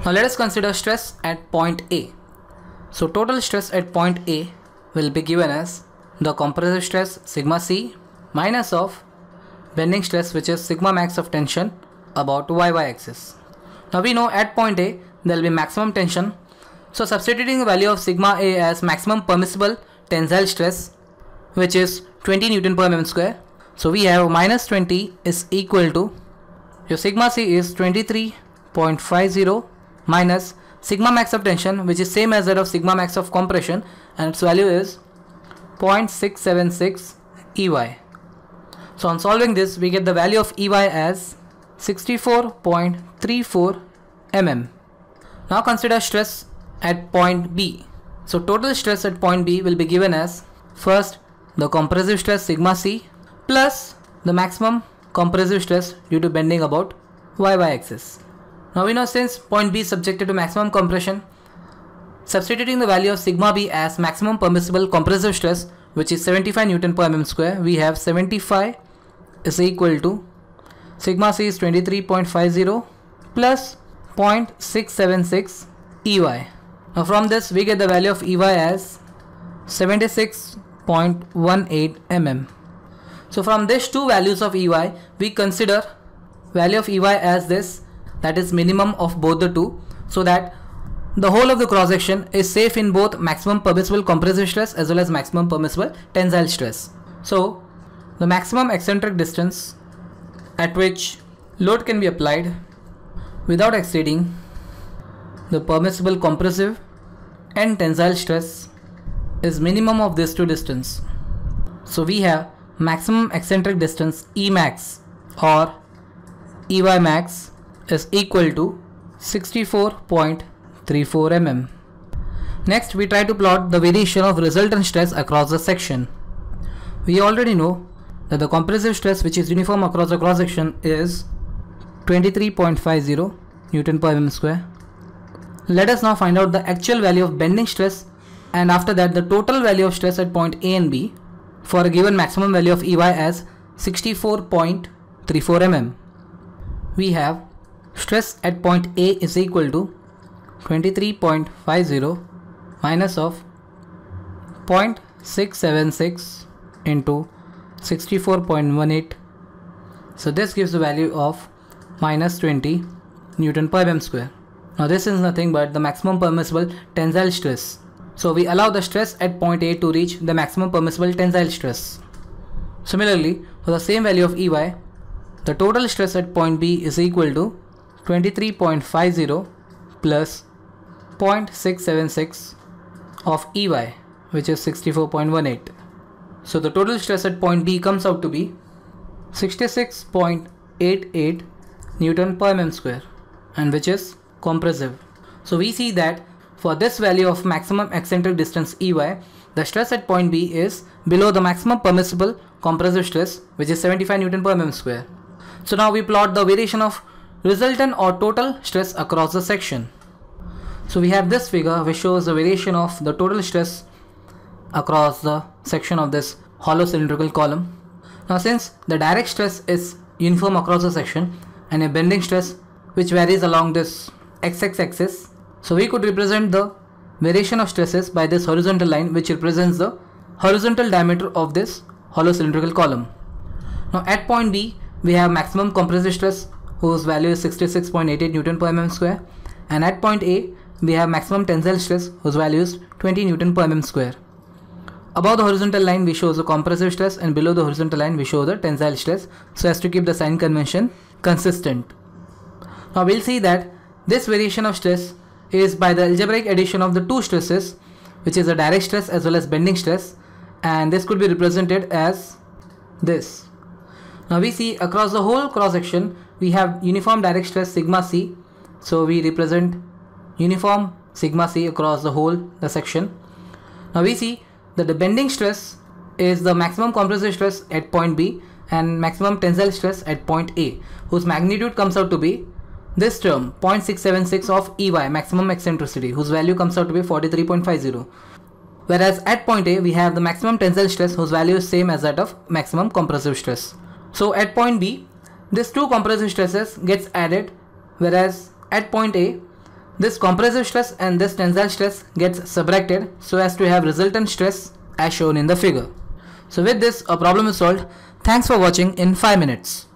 Now let us consider stress at point A. So total stress at point A will be given as the compressive stress sigma c minus of bending stress, which is sigma max of tension about y axis. Now we know at point A there will be maximum tension. So substituting the value of sigma A as maximum permissible tensile stress, which is 20 Newton per mm square. So we have minus 20 is equal to, your sigma c is 23.50 minus sigma max of tension, which is same as that of sigma max of compression, and its value is 0.676 EY. So on solving this, we get the value of EY as 64.34 mm. Now consider stress at point B. So total stress at point B will be given as, first, the compressive stress sigma c plus the maximum compressive stress due to bending about y axis. Now we know since point B is subjected to maximum compression, substituting the value of sigma b as maximum permissible compressive stress, which is 75 Newton per mm square, we have 75 is equal to sigma c is 23.50 plus 0.676 EY. Now from this we get the value of EY as 76.18 mm. So from these two values of EY, we consider value of EY as this, that is minimum of both the two, so that the whole of the cross section is safe in both maximum permissible compressive stress as well as maximum permissible tensile stress. So the maximum eccentric distance at which load can be applied without exceeding the permissible compressive and tensile stress is minimum of these two distance. So we have maximum eccentric distance E max or EY max is equal to 64.34 mm. Next we try to plot the variation of resultant stress across the section. We already know that the compressive stress, which is uniform across the cross section, is 23.50 Newton per mm square. Let us now find out the actual value of bending stress, and after that the total value of stress at point A and B for a given maximum value of EY as 64.34 mm. We have stress at point A is equal to 23.50 minus of 0.676 into 64.18. So this gives the value of minus 20 Newton per mm square. Now this is nothing but the maximum permissible tensile stress. So we allow the stress at point A to reach the maximum permissible tensile stress. Similarly, for the same value of EY, the total stress at point B is equal to 23.50 plus 0.676 of EY, which is 64.18. So the total stress at point B comes out to be 66.88 Newton per mm square, and which is compressive. So we see that for this value of maximum eccentric distance EY, the stress at point B is below the maximum permissible compressive stress, which is 75 Newton per mm square. So now we plot the variation of resultant or total stress across the section. So we have this figure which shows the variation of the total stress across the section of this hollow cylindrical column. Now since the direct stress is uniform across the section and a bending stress which varies along this x-axis axis, so we could represent the variation of stresses by this horizontal line, which represents the horizontal diameter of this hollow cylindrical column. Now at point B we have maximum compressive stress whose value is 66.88 Newton per mm square, and at point A we have maximum tensile stress whose value is 20 Newton per mm square. Above the horizontal line we show the compressive stress, and below the horizontal line we show the tensile stress, so as to keep the sign convention consistent. Now we'll see that this variation of stress is by the algebraic addition of the two stresses, which is the direct stress as well as bending stress, and this could be represented as this. Now we see across the whole cross section we have uniform direct stress sigma c, so we represent uniform sigma c across the whole the section. Now we see that the bending stress is the maximum compressive stress at point B and maximum tensile stress at point A, whose magnitude comes out to be this term 0.676 of EY, maximum eccentricity, whose value comes out to be 43.50. Whereas at point A we have the maximum tensile stress whose value is same as that of maximum compressive stress. So at point B, these two compressive stresses gets added, whereas at point A This compressive stress and this tensile stress gets subtracted so as to have resultant stress as shown in the figure. So with this, a problem is solved. Thanks for watching in 5 minutes.